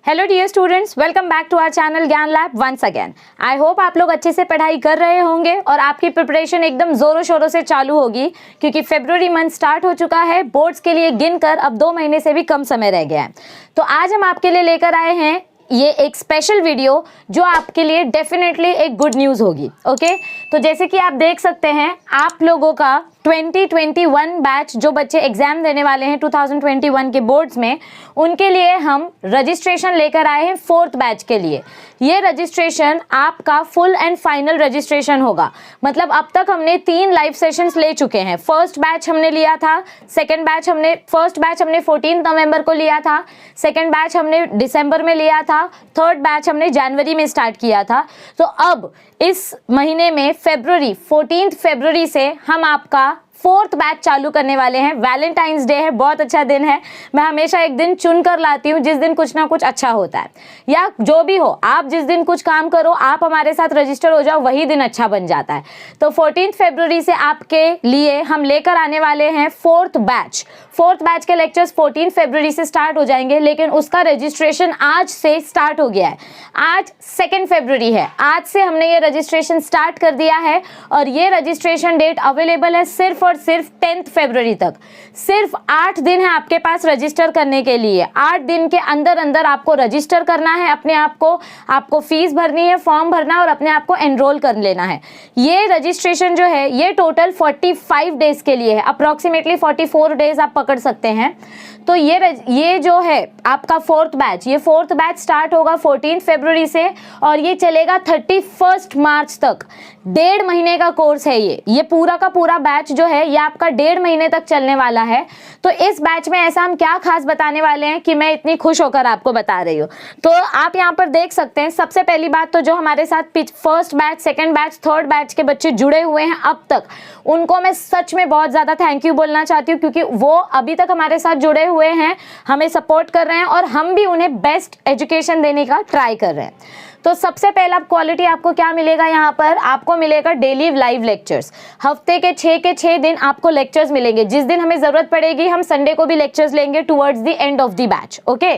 Hello dear students, welcome back to our channel Gyan lab once again. I hope आप लोग अच्छे से पढ़ाई कर रहे होंगे और आपकी प्रिपरेशन एकदम जोरों शोरों से चालू होगी, क्योंकि फरवरी मंथ स्टार्ट हो चुका है। बोर्ड्स के लिए गिनकर अब 2 महीने से भी कम समय रह गया है। तो आज हम आपके लिए लेकर आए हैं ये एक स्पेशल वीडियो जो आपके लिए डेफिनेटली एक गुड न्यूज़ होगी। ओके, तो जैसे कि आप देख सकते हैं, आप लोगों का 2021 बैच जो बच्चे एग्जाम देने वाले हैं 2021 के बोर्ड्स में, उनके लिए हम रजिस्ट्रेशन लेकर आए हैं 4th बैच के लिए। ये रजिस्ट्रेशन आपका फुल एंड फाइनल रजिस्ट्रेशन होगा। मतलब अब तक हमने 3 लाइव सेशंस ले चुके हैं। फर्स्ट बैच हमने लिया था, फर्स्ट बैच हमने 14 नवंबर को लिया था, सेकेंड बैच हमने दिसंबर में लिया था, थर्ड बैच हमने जनवरी में स्टार्ट किया था। तो अब इस महीने में 14 फरवरी से हम आपका 4th बैच चालू करने वाले हैं। वैलेंटाइंस डे है, बहुत अच्छा दिन है। मैं हमेशा एक दिन चुन कर लाती हूँ जिस दिन कुछ ना कुछ अच्छा होता है, या जो भी हो, आप जिस दिन कुछ काम करो, आप हमारे साथ रजिस्टर हो जाओ, वही दिन अच्छा बन जाता है। तो 14 फरवरी से आपके लिए हम लेकर आने वाले हैं 4th बैच। 4th बैच के लेक्चर्स 14 फरवरी से स्टार्ट हो जाएंगे, लेकिन उसका रजिस्ट्रेशन आज से स्टार्ट हो गया है। आज 2 फरवरी है, आज से हमने ये रजिस्ट्रेशन स्टार्ट कर दिया है और ये रजिस्ट्रेशन डेट अवेलेबल है सिर्फ और सिर्फ 10 फरवरी तक। सिर्फ 8 दिन है आपके पास रजिस्टर करने के लिए। 8 दिन के अंदर अंदर आपको रजिस्टर करना है अपने आप को, आपको फीस भरनी है, फॉर्म भरना है और अपने आप को एनरोल कर लेना है। ये रजिस्ट्रेशन जो है ये टोटल 45 डेज के लिए है, अप्रॉक्सीमेटली 44 डेज आप पकड़ सकते हैं। तो ये जो है आपका 4th बैच, ये 4th बैच स्टार्ट होगा 14 फरवरी से और ये चलेगा 31 मार्च तक। 1.5 महीने का कोर्स है ये पूरा का पूरा बैच जो है ये आपका 1.5 महीने तक चलने वाला है। तो इस बैच में ऐसा हम क्या खास बताने वाले हैं कि मैं इतनी खुश होकर आपको बता रही हूँ। तो आप यहाँ पर देख सकते हैं, सबसे पहली बात तो जो हमारे साथ first batch, second batch, third batch के बच्चे जुड़े हुए हैं अब तक, उनको मैं सच में बहुत ज़्यादा थैंक यू बोलना चाहती हूँ, क्योंकि वो अभी तक हमारे साथ जुड़े हुए हैं, हमें सपोर्ट कर रहे हैं और हम भी उन्हें बेस्ट एजुकेशन देने का ट्राई कर रहे हैं। तो सबसे पहला क्वालिटी आपको क्या मिलेगा, यहाँ पर आपको मिलेगा डेली लाइव लेक्चर्स। हफ्ते के 6 दिन आपको लेक्चर्स मिलेंगे। जिस दिन हमें ज़रूरत पड़ेगी हम संडे को भी लेक्चर्स लेंगे towards the end of the batch. Okay,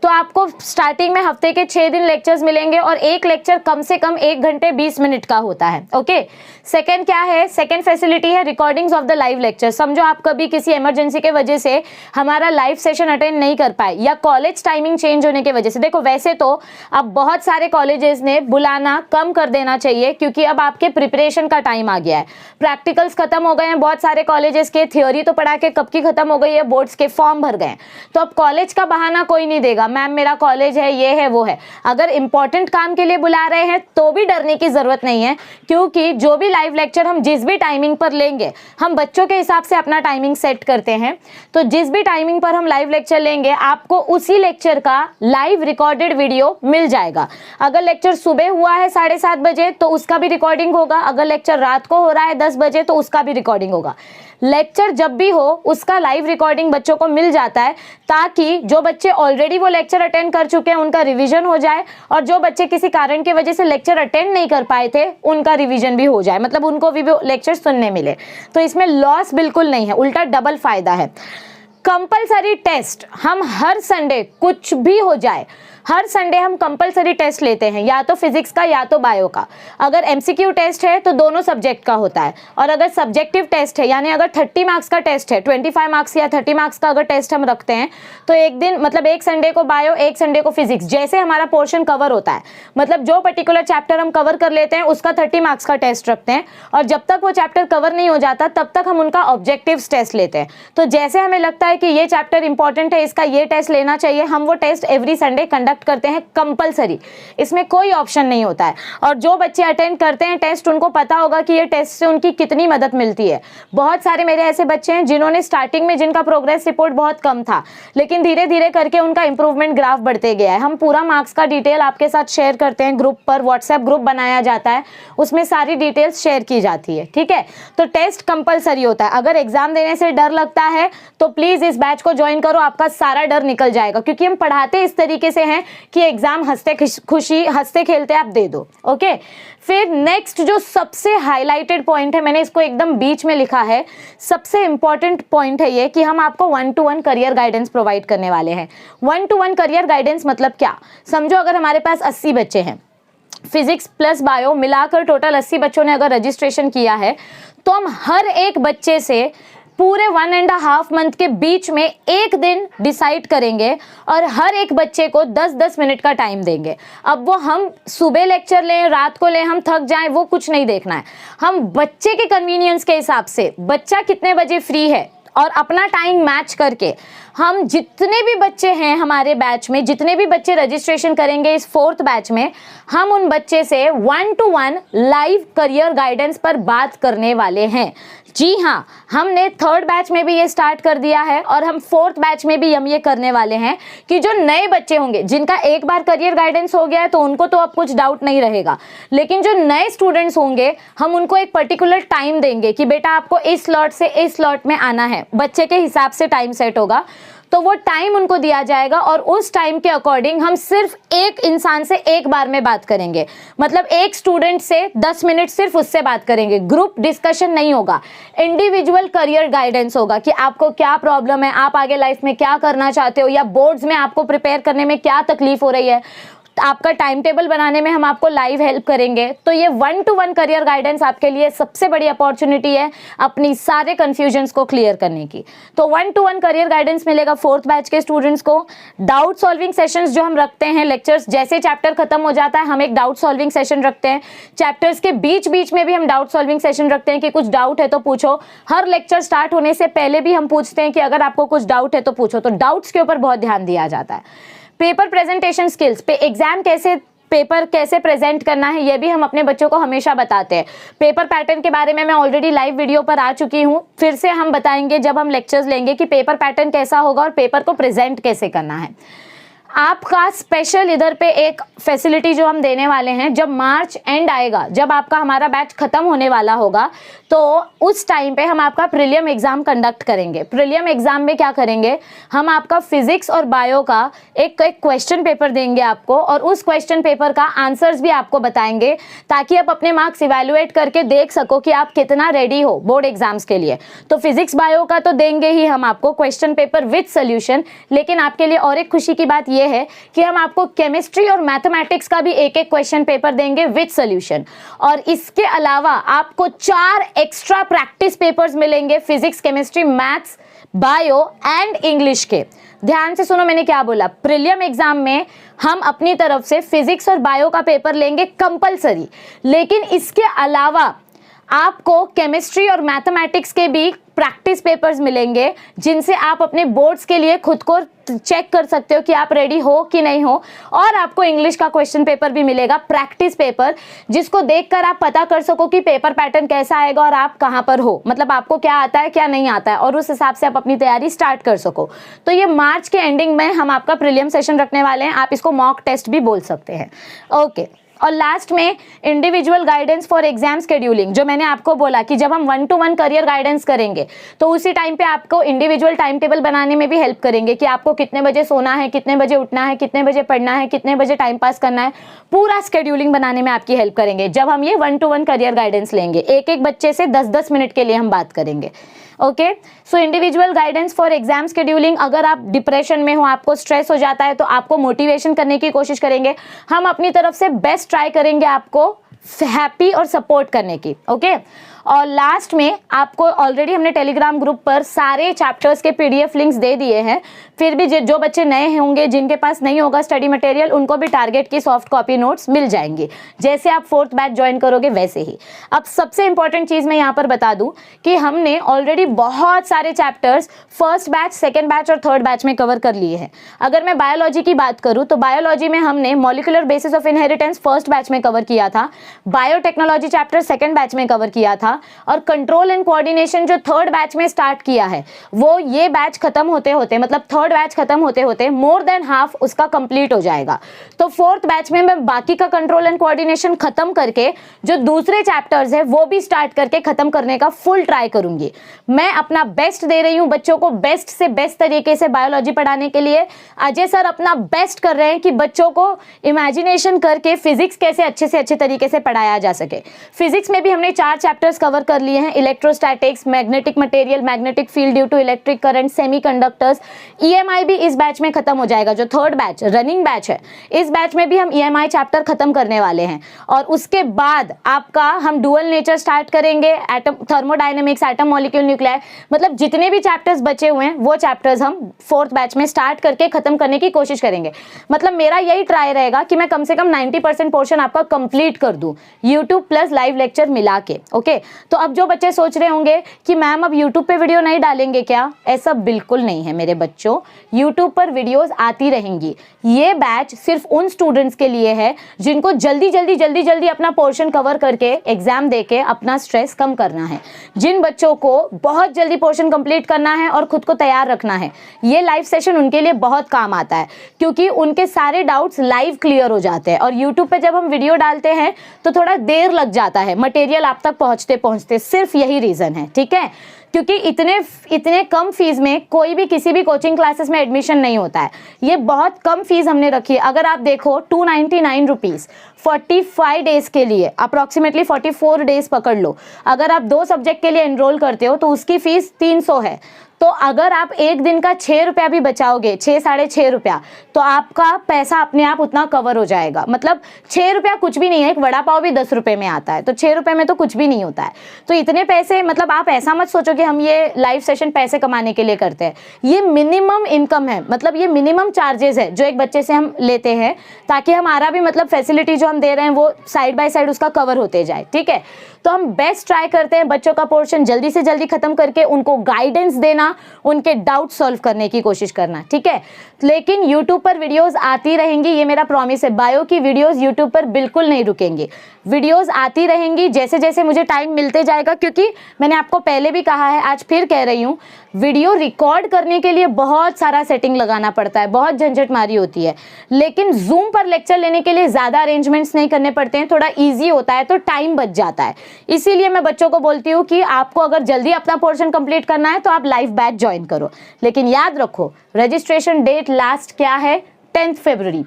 तो आपको स्टार्टिंग में हफ्ते के 6 दिन लेक्चर्स मिलेंगे और एक लेक्चर कम से कम 1 घंटे 20 मिनट का होता है। ओके, सेकेंड क्या है, सेकेंड फैसिलिटी है recordings of the live lecture. समझो आप कभी किसी इमरजेंसी के वजह से हमारा लाइव सेशन अटेंड नहीं कर पाए या कॉलेज टाइमिंग चेंज होने की वजह से, देखो वैसे तो अब बहुत सारे कॉलेजेस ने बुलाना कम कर देना चाहिए, क्योंकि अब आपके प्रिपरेशन का टाइम आ गया है। प्रैक्टिकल्स खत्म हो गए हैं बहुत सारे कॉलेजेस के, थ्योरी तो पढ़ा के कब की खत्म हो गई है, बोर्ड्स के फॉर्म भर गए। तो अब कॉलेज का बहाना कोई नहीं देगा, मैम मेरा कॉलेज है, ये है वो है। अगर इंपॉर्टेंट काम के लिए बुला रहे हैं तो भी डरने की जरूरत नहीं है, क्योंकि जो भी लाइव लेक्चर हम जिस भी टाइमिंग पर लेंगे, हम बच्चों के हिसाब से अपना टाइमिंग सेट करते हैं। तो जिस भी टाइमिंग पर हम लाइव लेक्चर लेंगे, आपको उसी लेक्चर का लाइव रिकॉर्डेड वीडियो मिल जाएगा। अगर लेक्चर सुबह हुआ है 7:30 बजे तो उसका भी रिकॉर्डिंग होगा, अगर लेक्चर रात को हो रहा है 10 बजे तो उसका भी रिकॉर्डिंग होगा। लेक्चर जब भी हो उसका लाइव रिकॉर्डिंग बच्चों को मिल जाता है, ताकि जो बच्चे ऑलरेडी वो लेक्चर अटेंड कर चुके हैं उनका रिवीजन हो जाए, और जो बच्चे किसी कारण की वजह से लेक्चर अटेंड नहीं कर पाए थे उनका रिवीजन भी हो जाए, मतलब उनको भी लेक्चर सुनने मिले। तो इसमें लॉस बिल्कुल नहीं है, उल्टा डबल फायदा है। कंपलसरी टेस्ट हम हर संडे, कुछ भी हो जाए, हर संडे हम कंपलसरी टेस्ट लेते हैं, या तो फिजिक्स का या तो बायो का। अगर एमसीक्यू टेस्ट है तो दोनों सब्जेक्ट का होता है, और अगर सब्जेक्टिव टेस्ट है, यानी अगर 30 मार्क्स का टेस्ट है, 25 मार्क्स या 30 मार्क्स का अगर टेस्ट हम रखते हैं, तो एक दिन मतलब एक संडे को बायो, एक संडे को फिजिक्स, जैसे हमारा पोर्शन कवर होता है। मतलब जो पर्टिकुलर चैप्टर हम कवर कर लेते हैं उसका 30 मार्क्स का टेस्ट रखते हैं, और जब तक वो चैप्टर कवर नहीं हो जाता तब तक हम उनका ऑब्जेक्टिव्स टेस्ट लेते हैं। तो जैसे हमें लगता है कि ये चैप्टर इंपॉर्टेंट है, इसका ये टेस्ट लेना चाहिए, हम वो टेस्ट एवरी संडे कंडक्ट करते हैं कंपलसरी। इसमें कोई ऑप्शन नहीं होता है। और जो बच्चे अटेंड करते हैं टेस्ट, उनको पता होगा कि ये टेस्ट से उनकी कितनी मदद मिलती है। बहुत सारे मेरे ऐसे बच्चे हैं जिन्होंने स्टार्टिंग में, जिनका प्रोग्रेस रिपोर्ट बहुत कम था, लेकिन धीरे धीरे करके उनका इंप्रूवमेंट ग्राफ बढ़ते गया है। हम पूरा मार्क्स का डिटेल आपके साथ शेयर करते हैं ग्रुप पर, व्हाट्सएप ग्रुप बनाया जाता है, उसमें सारी डिटेल्स शेयर की जाती है। ठीक है, तो टेस्ट कंपलसरी होता है। अगर एग्जाम देने से डर लगता है तो प्लीज इस बैच को ज्वाइन करो, आपका सारा डर निकल जाएगा, क्योंकि हम पढ़ाते इस तरीके से हैं है कि एग्जाम हंसते खेलते आप दे दो। ओके, फिर नेक्स्ट जो सबसे हाईलाइटेड पॉइंट है, मैंने इसको एकदम बीच में लिखा है, सबसे इंपॉर्टेंट पॉइंट है ये कि हम आपको 1-to-1 करियर गाइडेंस प्रोवाइड करने वाले हैं। 1-to-1 करियर गाइडेंस मतलब क्या, समझो अगर हमारे पास 80 बच्चे हैं, फिजिक्स प्लस बायो मिलाकर टोटल 80 बच्चों ने अगर रजिस्ट्रेशन किया है, तो हम हर एक बच्चे से पूरे 1.5 मंथ के बीच में एक दिन डिसाइड करेंगे और हर एक बच्चे को 10-10 मिनट का टाइम देंगे। अब वो हम सुबह लेक्चर लें, रात को लें, हम थक जाएं, वो कुछ नहीं देखना है। हम बच्चे के कन्वीनियंस के हिसाब से, बच्चा कितने बजे फ्री है और अपना टाइम मैच करके, हम जितने भी बच्चे हैं हमारे बैच में, जितने भी बच्चे रजिस्ट्रेशन करेंगे इस 4th बैच में, हम उन बच्चे से 1-to-1 लाइव करियर गाइडेंस पर बात करने वाले हैं। जी हाँ, हमने 3rd बैच में भी ये स्टार्ट कर दिया है और हम 4th बैच में भी हम ये करने वाले हैं कि जो नए बच्चे होंगे, जिनका एक बार करियर गाइडेंस हो गया है तो उनको तो अब कुछ डाउट नहीं रहेगा, लेकिन जो नए स्टूडेंट्स होंगे हम उनको एक पर्टिकुलर टाइम देंगे कि बेटा आपको इस स्लॉट से इस स्लॉट में आना है। बच्चे के हिसाब से टाइम सेट होगा, तो वो टाइम उनको दिया जाएगा और उस टाइम के अकॉर्डिंग हम सिर्फ एक इंसान से एक बार में बात करेंगे। मतलब एक स्टूडेंट से 10 मिनट सिर्फ उससे बात करेंगे, ग्रुप डिस्कशन नहीं होगा, इंडिविजुअल करियर गाइडेंस होगा कि आपको क्या प्रॉब्लम है, आप आगे लाइफ में क्या करना चाहते हो, या बोर्ड्स में आपको प्रिपेयर करने में क्या तकलीफ हो रही है, आपका टाइम टेबल बनाने में हम आपको लाइव हेल्प करेंगे। तो ये 1-to-1 करियर गाइडेंस आपके लिए सबसे बड़ी अपॉर्चुनिटी है अपनी सारे कंफ्यूजन्स को क्लियर करने की। तो 1-to-1 करियर गाइडेंस मिलेगा 4th बैच के स्टूडेंट्स को। डाउट सॉल्विंग सेशंस जो हम रखते हैं, लेक्चर्स जैसे चैप्टर खत्म हो जाता है हम एक डाउट सॉल्विंग सेशन रखते हैं। चैप्टर्स के बीच बीच में भी हम डाउट सॉल्विंग सेशन रखते हैं कि कुछ डाउट है तो पूछो। हर लेक्चर स्टार्ट होने से पहले भी हम पूछते हैं कि अगर आपको कुछ डाउट है तो पूछो। तो डाउट्स के ऊपर बहुत ध्यान दिया जाता है। पेपर प्रेजेंटेशन स्किल्स पे, एग्जाम कैसे पेपर कैसे प्रेजेंट करना है ये भी हम अपने बच्चों को हमेशा बताते हैं। पेपर पैटर्न के बारे में मैं ऑलरेडी लाइव वीडियो पर आ चुकी हूँ, फिर से हम बताएंगे जब हम लेक्चर्स लेंगे कि पेपर पैटर्न कैसा होगा और पेपर को प्रेजेंट कैसे करना है। आपका स्पेशल इधर पे एक फैसिलिटी जो हम देने वाले हैं, जब मार्च एंड आएगा, जब आपका हमारा बैच खत्म होने वाला होगा, तो उस टाइम पे हम आपका प्रीलियम एग्जाम कंडक्ट करेंगे। प्रीलियम एग्जाम में क्या करेंगे, हम आपका फिजिक्स और बायो का एक क्वेश्चन पेपर देंगे आपको और उस क्वेश्चन पेपर का आंसर्स भी आपको बताएंगे, ताकि आप अपने मार्क्स इवेल्युएट करके देख सको कि आप कितना रेडी हो बोर्ड एग्जाम्स के लिए। तो फिजिक्स बायो का तो देंगे ही हम आपको क्वेश्चन पेपर विद सोल्यूशन, लेकिन आपके लिए और एक खुशी की बात ये है कि हम आपको केमिस्ट्री और मैथमेटिक्स का भी एक क्वेश्चन पेपर देंगे विद सोल्यूशन। और इसके अलावा आपको 4 एक्स्ट्रा प्रैक्टिस पेपर्स मिलेंगे, physics, chemistry, maths, bio and English के। ध्यान से सुनो मैंने क्या बोला। प्रीलियम एग्जाम में हम अपनी तरफ से फिजिक्स और बायो का पेपर लेंगे कंपलसरी, लेकिन इसके अलावा आपको केमिस्ट्री और मैथमेटिक्स के भी प्रैक्टिस पेपर्स मिलेंगे, जिनसे आप अपने बोर्ड्स के लिए खुद को चेक कर सकते हो कि आप रेडी हो कि नहीं हो। और आपको इंग्लिश का क्वेश्चन पेपर भी मिलेगा, प्रैक्टिस पेपर, जिसको देखकर आप पता कर सको कि पेपर पैटर्न कैसा आएगा और आप कहाँ पर हो, मतलब आपको क्या आता है क्या नहीं आता है, और उस हिसाब से आप अपनी तैयारी स्टार्ट कर सको। तो ये मार्च के एंडिंग में हम आपका प्रीलियम सेशन रखने वाले हैं, आप इसको मॉक टेस्ट भी बोल सकते हैं। ओके, और लास्ट में individual guidance for exam scheduling, जो मैंने आपको बोला कि जब हम 1-to-1 करियर गाइडेंस करेंगे तो उसी टाइम पे आपको इंडिविजुअल टाइम टेबल बनाने में भी हेल्प करेंगे कि आपको कितने बजे सोना है, कितने बजे उठना है, कितने बजे पढ़ना है, कितने बजे टाइम पास करना है, पूरा शेड्यूलिंग बनाने में आपकी हेल्प करेंगे जब हम ये 1-to-1 करियर गाइडेंस लेंगे। एक एक बच्चे से 10-10 मिनट के लिए हम बात करेंगे। Okay, so individual guidance for exam scheduling, अगर आप डिप्रेशन में हो, आपको स्ट्रेस हो जाता है, तो आपको मोटिवेशन करने की कोशिश करेंगे, हम अपनी तरफ से बेस्ट ट्राई करेंगे आपको हैप्पी और सपोर्ट करने की। ओके, और लास्ट में आपको ऑलरेडी हमने टेलीग्राम ग्रुप पर सारे चैप्टर्स के पीडीएफ लिंक्स दे दिए हैं, फिर भी जो बच्चे नए होंगे, जिनके पास नहीं होगा स्टडी मटेरियल, उनको भी टारगेट की सॉफ्ट कॉपी नोट्स मिल जाएंगी, जैसे आप 4th बैच ज्वाइन करोगे वैसे ही। अब सबसे इंपॉर्टेंट चीज़ मैं यहाँ पर बता दूँ कि हमने ऑलरेडी बहुत सारे chapters 1st batch, 2nd batch और 3rd बैच में कवर कर लिए हैं। अगर मैं बायोलॉजी की बात करूँ तो बायोलॉजी में हमने molecular basis of inheritance 1st batch में कवर किया था, बायोटेक्नोलॉजी चैप्टर 2nd बैच में कवर किया था, था, और कंट्रोल एंड कोऑर्डिनेशन जो थर्ड बैच में स्टार्ट किया है वो ये बैच खत्म होते होते, मतलब थर्ड बैच खत्म होते होते मोर देन हाफ उसका कंप्लीट हो जाएगा। तो फोर्थ बैच में मैं बाकी का कंट्रोल एंड कोऑर्डिनेशन खत्म करके जो दूसरे चैप्टर्स है वो भी स्टार्ट करके खत्म करने का फुल ट्राई करूंगी। मैं अपना बेस्ट दे रही हूँ बच्चों को, बेस्ट से बेस्ट तरीके से बायोलॉजी पढ़ाने के लिए। अजय सर अपना बेस्ट कर रहे हैं कि बच्चों को इमेजिनेशन करके फिजिक्स कैसे अच्छे से अच्छे तरीके से पढ़ाया जा सके। फिजिक्स में भी हमने 4 चैप्टर्स कवर कर लिए हैं, electrostatics, magnetic material, magnetic field due to electric current, semiconductors. EMI भी इस बैच में खत्म हो जाएगा, जो थर्ड बैच रनिंग बैच है इस बैच में भी हम ईएमआई चैप्टर खत्म करने वाले हैं। और उसके बाद आपका हम डुअल नेचर स्टार्ट करेंगे, atom thermodynamics, atom molecule nuclear, मतलब जितने भी चैप्टर्स बचे हुए हैं वो चैप्टर्स हम फोर्थ बैच में स्टार्ट करके खत्म करने की कोशिश करेंगे। मतलब मेरा यही ट्राई रहेगा कि मैं कम से कम 90% पोर्शन आपका कंप्लीट कर दूं यूट्यूब प्लस लाइव लेक्चर मिला के। ओके, तो अब जो बच्चे सोच रहे होंगे कि मैम अब यूट्यूब पे वीडियो नहीं डालेंगे क्या, ऐसा बिल्कुल नहीं है मेरे बच्चों, यूट्यूब पर वीडियोस आती रहेंगी। ये बैच सिर्फ उन स्टूडेंट्स के लिए है जिनको जल्दी जल्दी जल्दी जल्दी अपना पोर्शन कवर करके एग्जाम देके अपना स्ट्रेस कम करना है, जिन बच्चों को बहुत जल्दी पोर्शन कंप्लीट करना है और खुद को तैयार रखना है। ये लाइव सेशन उनके लिए बहुत काम आता है क्योंकि उनके सारे डाउट्स लाइव क्लियर हो जाते हैं। और यूट्यूब पे जब हम वीडियो डालते हैं तो थोड़ा देर लग जाता है मटेरियल आप तक पहुंचते पहुंचते, सिर्फ यही रीजन है, ठीक है, क्योंकि इतने कम फीस में कोई भी किसी भी कोचिंग क्लासेस में एडमिशन नहीं होता है। ये बहुत कम फीस हमने रखी है। अगर आप देखो 299 रुपीज़ 45 डेज के लिए, अप्रॉक्सीमेटली 44 डेज पकड़ लो। अगर आप 2 सब्जेक्ट के लिए एनरोल करते हो तो उसकी फीस 300 है। तो अगर आप एक दिन का 6 रुपया भी बचाओगे, 6 साढ़े 6 रुपया, तो आपका पैसा अपने आप उतना कवर हो जाएगा। मतलब 6 रुपया कुछ भी नहीं है, एक वड़ा पाव भी 10 रुपये में आता है, तो 6 रुपये में तो कुछ भी नहीं होता है। तो इतने पैसे, मतलब आप ऐसा मत सोचो कि हम ये लाइव सेशन पैसे कमाने के लिए करते हैं। ये मिनिमम इनकम है, मतलब ये मिनिमम चार्जेस है जो एक बच्चे से हम लेते हैं, ताकि हमारा भी मतलब फैसिलिटी जो हम दे रहे हैं वो साइड बाय साइड उसका कवर होते जाए, ठीक है। तो हम बेस्ट ट्राई करते हैं बच्चों का पोर्शन जल्दी से जल्दी खत्म करके उनको गाइडेंस देना, उनके डाउट सॉल्व करने की कोशिश करना, ठीक है। लेकिन यूट्यूब पर वीडियोस आती रहेंगी, ये मेरा प्रॉमिस है। बायो की वीडियोस यूट्यूब पर बिल्कुल नहीं रुकेंगी, वीडियोस आती रहेंगी जैसे जैसे मुझे टाइम मिलते जाएगा। क्योंकि मैंने आपको पहले भी कहा है, आज फिर कह रही हूँ, वीडियो रिकॉर्ड करने के लिए बहुत सारा सेटिंग लगाना पड़ता है, बहुत झंझटमारी होती है। लेकिन जूम पर लेक्चर लेने के लिए ज़्यादा अरेंजमेंट्स नहीं करने पड़ते हैं, थोड़ा ईजी होता है, तो टाइम बच जाता है। इसीलिए मैं बच्चों को बोलती हूँ कि आपको अगर जल्दी अपना पोर्शन कंप्लीट करना है तो आप लाइव बैच ज्वाइन करो। लेकिन याद रखो, रजिस्ट्रेशन डेट लास्ट क्या है, 10 फरवरी।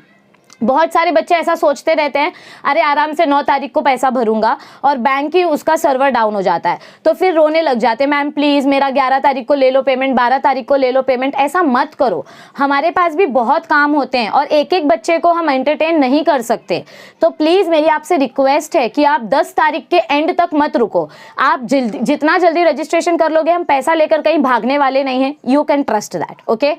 बहुत सारे बच्चे ऐसा सोचते रहते हैं, अरे आराम से 9 तारीख को पैसा भरूंगा, और बैंक ही उसका सर्वर डाउन हो जाता है, तो फिर रोने लग जाते हैं, मैम प्लीज़ मेरा 11 तारीख को ले लो पेमेंट, 12 तारीख को ले लो पेमेंट। ऐसा मत करो, हमारे पास भी बहुत काम होते हैं और एक एक बच्चे को हम एंटरटेन नहीं कर सकते। तो प्लीज़ मेरी आपसे रिक्वेस्ट है कि आप 10 तारीख के एंड तक मत रुको। आप जितना जल्दी रजिस्ट्रेशन कर लोगे, हम पैसा लेकर कहीं भागने वाले नहीं हैं, you can trust that, okay.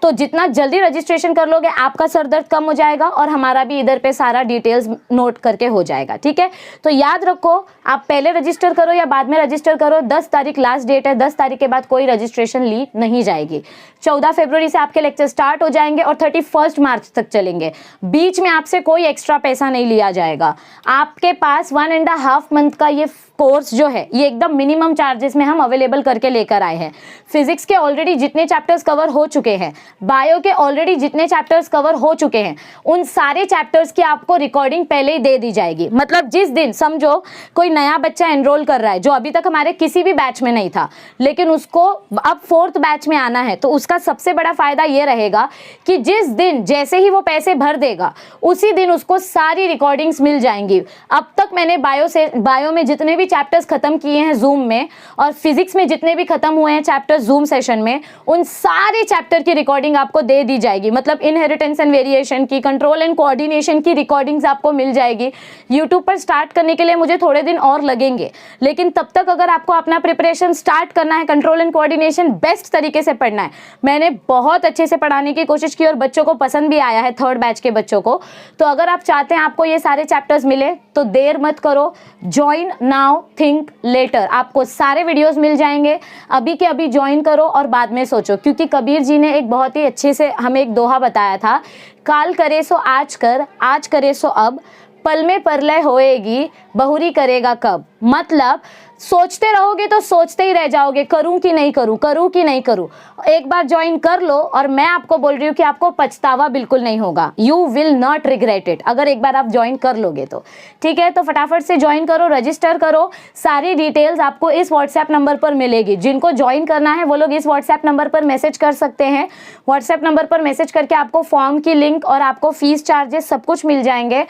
तो जितना जल्दी रजिस्ट्रेशन कर लोगे आपका सर दर्द कम हो जाएगा और हमारा भी इधर पे सारा डिटेल्स नोट करके हो जाएगा, ठीक है। तो याद रखो, आप पहले रजिस्टर करो या बाद में रजिस्टर करो, 10 तारीख लास्ट डेट है, 10 तारीख के बाद कोई रजिस्ट्रेशन ली नहीं जाएगी। 14 फरवरी से आपके लेक्चर स्टार्ट हो जाएंगे और 31 मार्च तक चलेंगे। बीच में आपसे कोई एक्स्ट्रा पैसा नहीं लिया जाएगा। आपके पास 1.5 मंथ का ये कोर्स जो है ये एकदम मिनिमम चार्जेस में हम अवेलेबल करके लेकर आए हैं। फिजिक्स के ऑलरेडी जितने चैप्टर्स कवर हो चुके हैं, बायो के ऑलरेडी जितने चैप्टर्स कवर हो चुके हैं, उन सारे चैप्टर्स की आपको रिकॉर्डिंग पहले ही दे दी जाएगी। मतलब जिस दिन समझो कोई नया बच्चा एनरोल कर रहा है जो अभी तक हमारे किसी भी बैच में नहीं था, लेकिन उसको अब 4th बैच में आना है, तो उसका सबसे बड़ा फायदा ये रहेगा कि जिस दिन जैसे ही वो पैसे भर देगा उसी दिन उसको सारी रिकॉर्डिंग्स मिल जाएंगी। अब तक मैंने बायो में जितने भी चैप्टर्स खत्म किए हैं जूम में, और फिजिक्स में जितने भी खत्म हुए हैं चैप्टर्स जूम सेशन में, उन सारे चैप्टर की रिकॉर्डिंग आपको दे दी जाएगी। मतलब इनहेरिटेंस एंड वेरिएशन की, कंट्रोल एंड कोऑर्डिनेशन की रिकॉर्डिंग्स आपको मिल जाएगी। यूट्यूब पर स्टार्ट करने के लिए मुझे थोड़े दिन और लगेंगे, लेकिन तब तक अगर आपको अपना प्रिपरेशन स्टार्ट करना है, कंट्रोल एंड कोऑर्डिनेशन बेस्ट तरीके से पढ़ना है, मैंने बहुत अच्छे से पढ़ाने की कोशिश की और बच्चों को पसंद भी आया है, 3rd बैच के बच्चों को। तो अगर आप चाहते हैं आपको ये सारे चैप्टर्स मिले तो देर मत करो, ज्वाइन नाउ थिंक लेटर। आपको सारे वीडियोस मिल जाएंगे, अभी के अभी ज्वाइन करो और बाद में सोचो। क्योंकि कबीर जी ने एक बहुत ही अच्छे से हमें एक दोहा बताया था, काल करे सो आज कर, आज करे सो अब, पल में परलय होएगी, बहुरी करेगा कब। मतलब सोचते रहोगे तो सोचते ही रह जाओगे, करूं कि नहीं करूं, करूं कि नहीं करूं। एक बार ज्वाइन कर लो और मैं आपको बोल रही हूं कि आपको पछतावा बिल्कुल नहीं होगा। You will not regret it अगर एक बार आप ज्वाइन कर लोगे तो। ठीक है, तो फटाफट से ज्वाइन करो, रजिस्टर करो। सारी डिटेल्स आपको इस व्हाट्सएप नंबर पर मिलेगी। जिनको ज्वाइन करना है वो लोग इस व्हाट्सएप नंबर पर मैसेज कर सकते हैं। व्हाट्सएप नंबर पर मैसेज करके आपको फॉर्म की लिंक और आपको फीस चार्जेस सब कुछ मिल जाएंगे।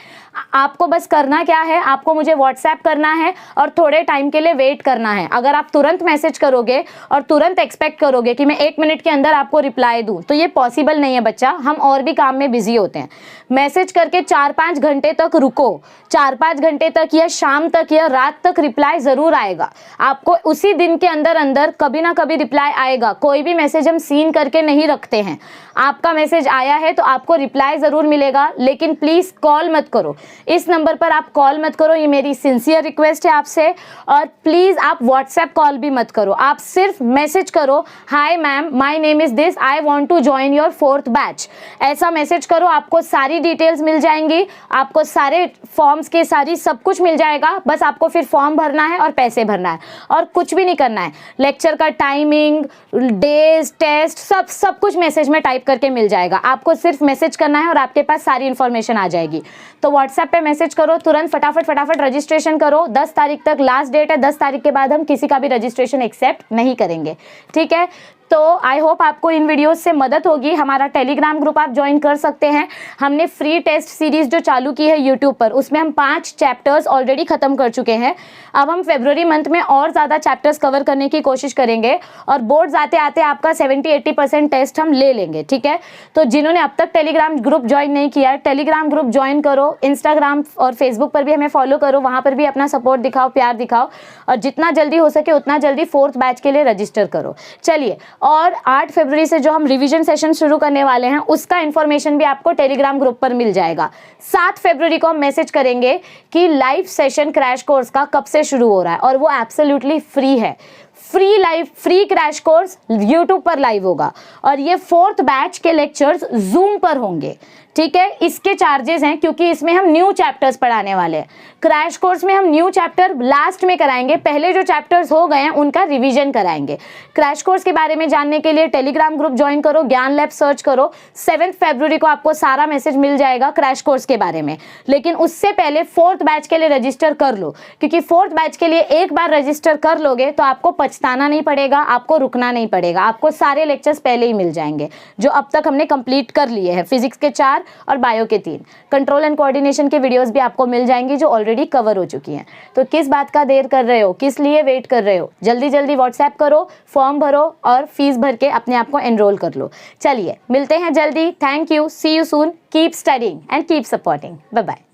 आपको बस करना क्या है, आपको मुझे व्हाट्सएप करना है और थोड़े टाइम के लिए वेट करना है। अगर आप तुरंत मैसेज करोगे और तुरंत एक्सपेक्ट करोगे कि मैं 1 मिनट के अंदर आपको रिप्लाई दूं, तो ये पॉसिबल नहीं है बच्चा। हम और भी काम में बिजी होते हैं। मैसेज करके 4-5 घंटे तक रुको, 4-5 घंटे तक या शाम तक या रात तक रिप्लाई जरूर आएगा। आपको उसी दिन के अंदर अंदर कभी ना कभी रिप्लाई आएगा। कोई भी मैसेज हम सीन करके नहीं रखते हैं। आपका मैसेज आया है तो आपको रिप्लाई जरूर मिलेगा, लेकिन प्लीज कॉल मत करो। इस नंबर पर आप कॉल मत करो, ये मेरी सिंसियर रिक्वेस्ट है आपसे। और प्लीज आप व्हाट्सएप कॉल भी मत करो, आप सिर्फ मैसेज करो, hi ma'am my name is this, I want to join your 4th batch. ऐसा मैसेज करो, आपको सारी डिटेल्स मिल जाएंगी, आपको सारे फॉर्म्स के सारी सब कुछ मिल जाएगा। बस आपको फिर फॉर्म भरना है और पैसे भरना है और कुछ भी नहीं करना है। लेक्चर का टाइमिंग, डेज, टेस्ट सब कुछ मैसेज में टाइप करके मिल जाएगा। आपको सिर्फ मैसेज करना है और आपके पास सारी इंफॉर्मेशन आ जाएगी। तो व्हाट्सएप पे मैसेज करो, तुरंत फटाफट रजिस्ट्रेशन करो। 10 तारीख तक लास्ट डेट है। 10 तारीख के बाद हम किसी का भी रजिस्ट्रेशन एक्सेप्ट नहीं करेंगे। ठीक है, तो आई होप आपको इन वीडियोस से मदद होगी। हमारा टेलीग्राम ग्रुप आप ज्वाइन कर सकते हैं। हमने फ्री टेस्ट सीरीज जो चालू की है यूट्यूब पर, उसमें हम 5 चैप्टर्स ऑलरेडी खत्म कर चुके हैं। अब हम फरवरी मंथ में और ज़्यादा चैप्टर्स कवर करने की कोशिश करेंगे और बोर्ड्स आते आते आपका 70-80% टेस्ट हम ले लेंगे। ठीक है, तो जिन्होंने अब तक टेलीग्राम ग्रुप ज्वाइन नहीं किया है, टेलीग्राम ग्रुप ज्वाइन करो। इंस्टाग्राम और फेसबुक पर भी हमें फॉलो करो, वहाँ पर भी अपना सपोर्ट दिखाओ, प्यार दिखाओ और जितना जल्दी हो सके उतना जल्दी 4th बैच के लिए रजिस्टर करो। चलिए, और 8 फरवरी से जो हम रिवीजन सेशन शुरू करने वाले हैं उसका इंफॉर्मेशन भी आपको टेलीग्राम ग्रुप पर मिल जाएगा। 7 फरवरी को हम मैसेज करेंगे कि लाइव सेशन क्रैश कोर्स का कब से शुरू हो रहा है और वो एब्सोल्युटली फ्री है। फ्री क्रैश कोर्स यूट्यूब पर लाइव होगा और ये 4th बैच के लेक्चर्स जूम पर होंगे। ठीक है, इसके चार्जेस हैं क्योंकि इसमें हम न्यू चैप्टर्स पढ़ाने वाले हैं। क्रैश कोर्स में हम न्यू चैप्टर लास्ट में कराएंगे, पहले जो चैप्टर्स हो गए हैं उनका रिवीजन कराएंगे। क्रैश कोर्स के बारे में जानने के लिए टेलीग्राम ग्रुप ज्वाइन करो, ज्ञान लैब सर्च करो। 7 फरवरी को आपको सारा मैसेज मिल जाएगा क्रैश कोर्स के बारे में। लेकिन उससे पहले 4th बैच के लिए रजिस्टर कर लो, क्योंकि 4th बैच के लिए एक बार रजिस्टर कर लोगे तो आपको पछताना नहीं पड़ेगा, आपको रुकना नहीं पड़ेगा। आपको सारे लेक्चर्स पहले ही मिल जाएंगे जो अब तक हमने कंप्लीट कर लिए हैं। फिजिक्स के 4 और बायो के 3। कंट्रोल एंड कोऑर्डिनेशन की वीडियोस भी आपको मिल जाएंगी जो ऑलरेडी कवर हो चुकी हैं। तो किस बात का देर कर रहे हो, किस लिए वेट कर रहे हो? जल्दी जल्दी व्हाट्सएप करो, फॉर्म भरो और फीस भर के अपने आप को एनरोल कर लो। चलिए, मिलते हैं जल्दी। Thank you, see you soon, keep studying and keep supporting. Bye bye.